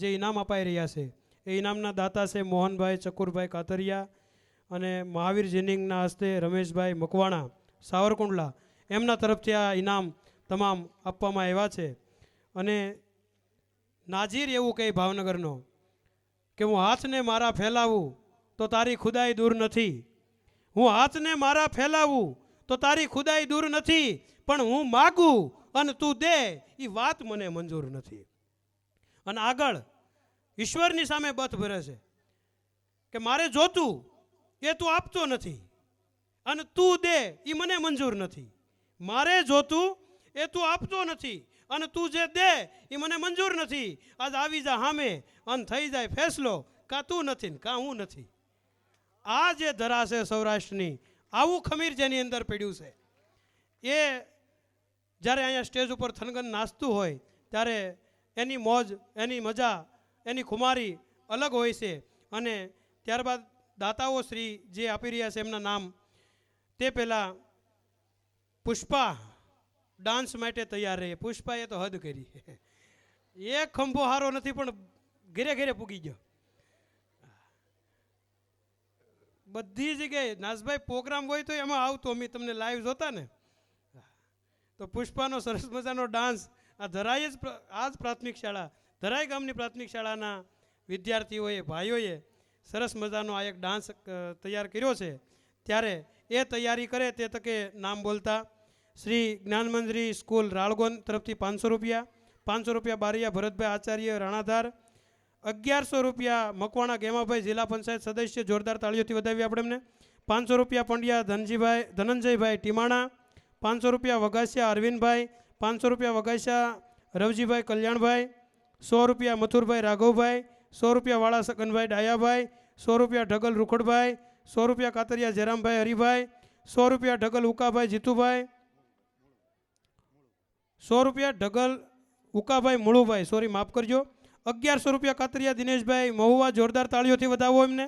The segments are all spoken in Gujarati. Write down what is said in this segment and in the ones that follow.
જે ઇનામ અપાઈ રહ્યા છે એ ઇનામના દાતા છે મોહનભાઈ ચકુરભાઈ કાતરિયા અને મહાવીર જીનિંગના હસ્તે રમેશભાઈ મકવાણા સાવરકુંડલા એમના તરફથી આ ઇનામ તમામ આપવામાં આવ્યા છે. અને નાજીર એવું કહે ભાવનગરનો કે હું હાથને મારા ફેલાવું તો તારી ખુદાઈ દૂર નથી, હું હાથને મારા ફેલાવું તો તારી ખુદાઈ દૂર નથી, પણ હું માગું અને તું દે એ વાત મને મંજૂર નથી. અને આગળ ઈશ્વરની સામે બથ ભરે છે કે મારે જોતું એ તું આપતો નથી અને તું દે એ મને મંજૂર નથી. મારે જોતું એ તું આપતો નથી અને તું જે દે એ મને મંજૂર નથી. આજ આવી જા સામે અને થઈ જાય ફેસલો, કાં તું નથી ને કાં હું નથી. આ જે ધરા છે સૌરાષ્ટ્રની, આવું ખમીર જેની અંદર પડ્યું છે, એ જ્યારે અહીંયા સ્ટેજ ઉપર થનગન નાચતું હોય ત્યારે એની મોજ, એની મજા, એની ખુમારી અલગ હોય છે. અને ત્યારબાદ દાતાઓ શ્રી જે આપી રહ્યા છે એમના નામ, તે પહેલાં પુષ્પા ડાન્સ માટે તૈયાર રહે. પુષ્પાએ તો હદ કરી, એક ખંભો હારો નથી પણ ઘેરે ઘેરે પૂગી ગયો. બધી જગ્યાએ નાસભાઈ પ્રોગ્રામ હોય તો એમાં આવતો, અમે તમને લાઈવ જોતા ને. તો પુષ્પાનો સરસ મજાનો ડાન્સ આ ધરાઈ જ આ જ પ્રાથમિક શાળા, ધરાઈ ગામની પ્રાથમિક શાળાના વિદ્યાર્થીઓએ, ભાઈઓએ સરસ મજાનો આ એક ડાન્સ તૈયાર કર્યો છે. ત્યારે એ તૈયારી કરે તે તકે નામ બોલતા શ્રી જ્ઞાનમંદિરી સ્કૂલ રાળગોન તરફથી 500 રૂપિયા, 500 રૂપિયા બારિયા ભરતભાઈ આચાર્ય રાણાધાર, 1100 રૂપિયા મકવાણા ગેમાભાઈ જિલ્લા પંચાયત સદસ્ય, જોરદાર તાળીઓથી વધાવી આપણે એમને. 500 રૂપિયા પંડ્યા ધનંજયભાઈ ટીમાણા, 500 રૂપિયા વગાસિયા અરવિંદભાઈ, 500 રૂપિયા વગાસિયા રવજીભાઈ કલ્યાણભાઈ, 100 રૂપિયા મથુરભાઈ રાઘવભાઈ, 100 રૂપિયા વાળા સગનભાઈ ડાયાભાઈ, 100 રૂપિયા ઢગલ રૂખડભાઈ, 100 રૂપિયા કાતરિયા જયરામભાઈ હરિભાઈ, 100 રૂપિયા ઢગલ ઉકાભાઈ જીતુભાઈ, 100 રૂપિયા ઢગલ ઉકાભાઈ મુળુભાઈ, સોરી માફ કરજો. 1100 રૂપિયા કાતરિયા દિનેશભાઈ મહુવા, જોરદાર તાળીઓથી વધાવો એમને.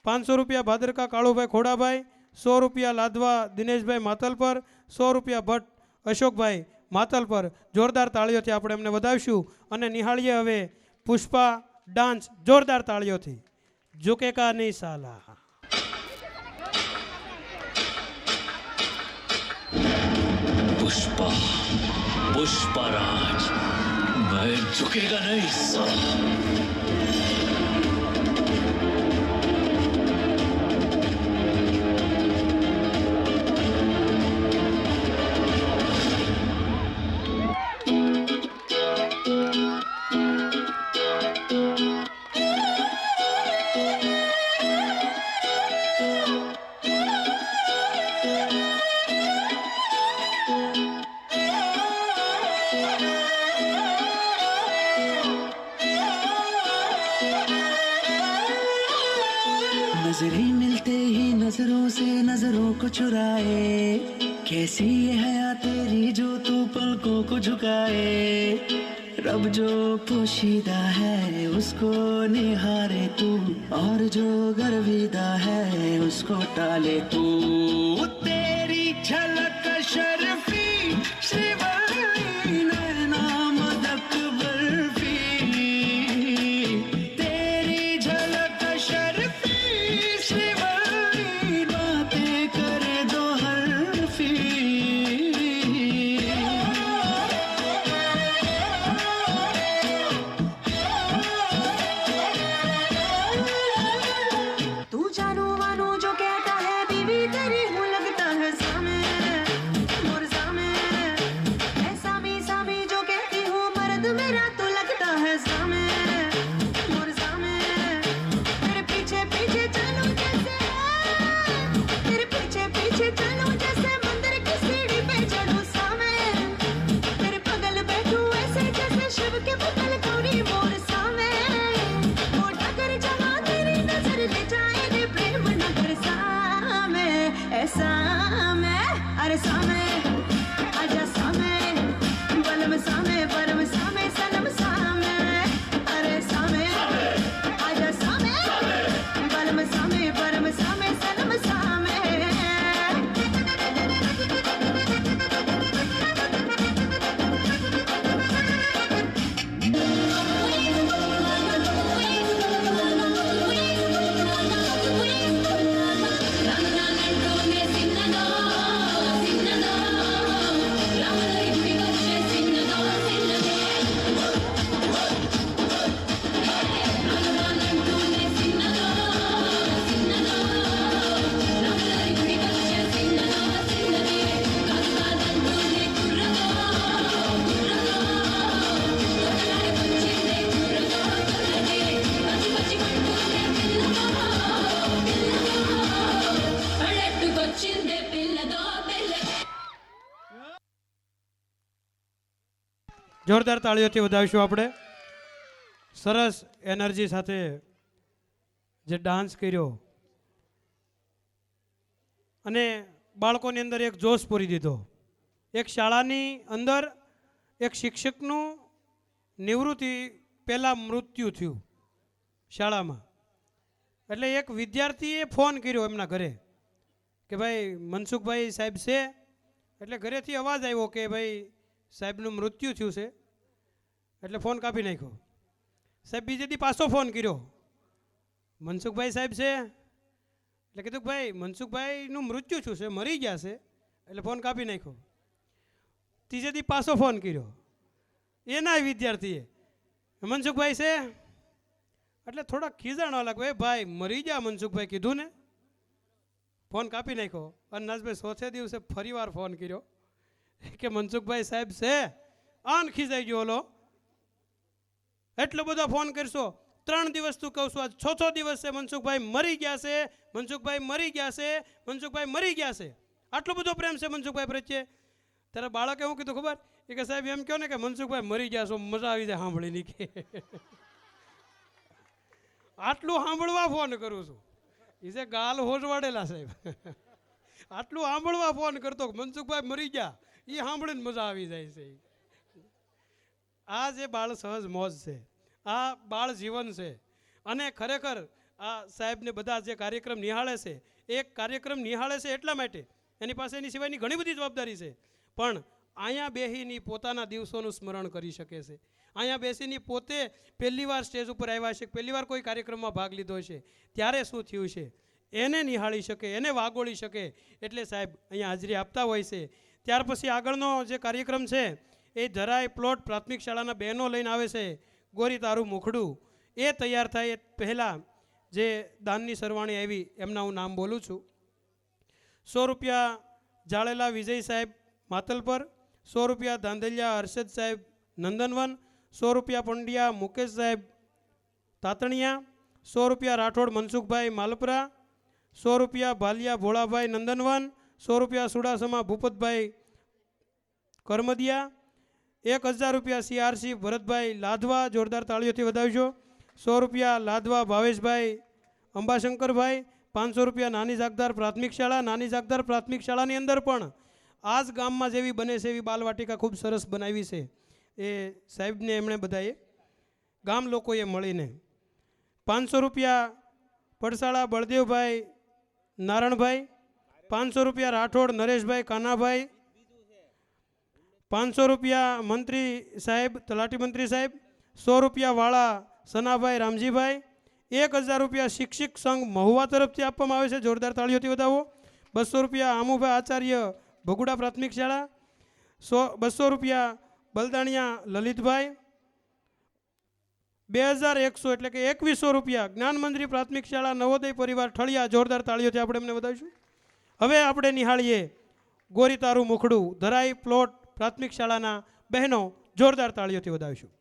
500 રૂપિયા ભાદરકા કાળુભાઈ ખોડાભાઈ, 100 રૂપિયા લાદવા દિનેશભાઈ માતલપર, 100 રૂપિયા ભટ્ટ અશોકભાઈ માતલપર. જોરદાર તાળીઓથી આપણે એમને વધાવીશું. અને નિહાળીએ હવે પુષ્પા ડાન્સ જોરદાર તાળીઓથી. ઝુકે કા નહીં સાલા. पुष्पा पुष्पराज, मैं झुकेगा नहीं साला. नजरें मिलते ही नजरों से नजरों को चुराए, कैसी ये हया तेरी जो तू पलकों को झुकाए. रब जो पोशीदा है उसको निहारे तू, और जो गर्विदा है उसको टाले तू. तेरी झलक शर्फी श्रीवल्ली नैना मदक बर्फी, तेरी झलक शर्फी श्रीवल्ली बातें करे दो हरफी. तू जानो मानो जो कहता है बीवी तेरी हूँ लगता है सामे मोर सामे. જોરદાર તાળીઓથી વધાવીશું આપણે. સરસ એનર્જી સાથે જે ડાન્સ કર્યો અને બાળકોની અંદર એક જોશ પૂરી દીધો. એક શાળાની અંદર એક શિક્ષકનું નિવૃત્તિ પહેલાં મૃત્યુ થયું શાળામાં. એટલે એક વિદ્યાર્થીએ ફોન કર્યો એમના ઘરે કે ભાઈ મનસુખભાઈ સાહેબ છે. એટલે ઘરેથી અવાજ આવ્યો કે ભાઈ સાહેબનું મૃત્યુ થયું છે. એટલે ફોન કાપી નાખ્યો. સાહેબ બીજે દી પાછો ફોન કર્યો, મનસુખભાઈ સાહેબ છે? એટલે કીધું કે ભાઈ મનસુખભાઈનું મૃત્યુ થયું છે, મરી ગયા છે. એટલે ફોન કાપી નાખ્યો. ત્રીજે દી પાછો ફોન કર્યો એના વિદ્યાર્થીએ, મનસુખભાઈ છે? એટલે થોડા ખીજાણવા લાગે, ભાઈ મરી ગયા મનસુખભાઈ કીધું ને. ફોન કાપી નાખ્યો. અને નાજભાઈ ચોથે દિવસે ફરી વાર ફોન કર્યો કે મનસુખભાઈ સાહેબ છે? આન ખીજાઈ ગયો ઓલો, એટલો બધો ફોન કરશો. 3 દિવસ તું કહું છું, આજ 6 દિવસ છે મનસુખભાઈ મરી ગયા છે, મનસુખભાઈ મરી ગયા છે, મનસુખભાઈ મરી ગયા છે. આટલો બધો પ્રેમ છે મનસુખભાઈ પ્રત્યે. ત્યારે બાળકે શું કીધું ખબર? એ કે સાહેબ એમ કહો ને કે મનસુખભાઈ મરી ગયા છો, મજા આવી જાય સાંભળીને કે આટલું સાંભળવા ફોન કરું છું. એ છે ગાલ હોજવાડેલા સાહેબ. આટલું સાંભળવા ફોન કરતો મનસુખભાઈ મરી ગયા, એ સાંભળીને મજા આવી જાય છે. આ જે બાળ સહજ મોજ છે, આ બાળ જીવન છે. અને ખરેખર આ સાહેબને બધા જે કાર્યક્રમ નિહાળે છે, એક કાર્યક્રમ નિહાળે છે એટલા માટે એની પાસે એની સિવાયની ઘણી બધી જવાબદારી છે, પણ અહીંયા બેસીની પોતાના દિવસોનું સ્મરણ કરી શકે છે. અહીંયા બેસીની પોતે પહેલી વાર સ્ટેજ ઉપર આવ્યા છે, પહેલી વાર કોઈ કાર્યક્રમમાં ભાગ લીધો છે, ત્યારે શું થયું છે એને નિહાળી શકે, એને વાગોળી શકે. એટલે સાહેબ અહીંયા હાજરી આપતા હોય છે. ત્યાર પછી આગળનો જે કાર્યક્રમ છે એ ધરાઈ પ્લોટ પ્રાથમિક શાળાના બહેનો લઈને આવે છે. ગોરી તારું મુખડું એ તૈયાર થાય એ પહેલાં જે દાનની સરવાણી આવી એમના હું નામ બોલું છું. 100 રૂપિયા જાળેલા વિજય સાહેબ માતલપર, 100 રૂપિયા ધાંધલિયા હર્ષદ સાહેબ નંદનવન, 100 રૂપિયા પંડ્યા મુકેશ સાહેબ તાતણિયા, 100 રૂપિયા રાઠોડ મનસુખભાઈ માલપરા, 100 રૂપિયા ભાલિયા ભોળાભાઈ નંદનવન, 100 રૂપિયા સુડાસમા ભૂપતભાઈ કરમદિયા, 1000 રૂપિયા CRC ભરતભાઈ લાધવા, જોરદાર તાળીઓથી વધાવજો. 100 રૂપિયા લાધવા ભાવેશભાઈ અંબાશંકરભાઈ, 500 રૂપિયા નાની જાગદાર પ્રાથમિક શાળા. નાની જાગદાર પ્રાથમિક શાળાની અંદર પણ આ જ ગામમાં જેવી બને છે એવી બાલવાટિકા ખૂબ સરસ બનાવી છે એ સાહેબને એમણે બધાએ ગામ લોકોએ મળીને. 500 રૂપિયા પડસાળા બળદેવભાઈ નારણભાઈ, 500 રૂપિયા રાઠોડ નરેશભાઈ કાનાભાઈ, 500 રૂપિયા મંત્રી સાહેબ તલાટી મંત્રી સાહેબ, 100 રૂપિયા વાળા સનાભાઈ રામજીભાઈ, 1000 રૂપિયા શિક્ષક સંઘ મહુવા તરફથી આપવામાં આવે છે. જોરદાર તાળીઓથી વધાવો. 200 રૂપિયા આમુભાઈ આચાર્ય ભગુડા પ્રાથમિક શાળા, 200 રૂપિયા બલદાણિયા લલિતભાઈ, 2100 એટલે કે 2100 રૂપિયા જ્ઞાન મંદિર પ્રાથમિક શાળા નવોદય પરિવાર ઠળિયા. જોરદાર તાળીઓથી આપણે એમને વધાવીશું. હવે આપણે નિહાળીએ ગોરી તારું મુખડું ધરાઈ પ્લોટ પ્રાથમિક શાળાના બહેનો. જોરદાર તાળીઓથી વધાવીશું.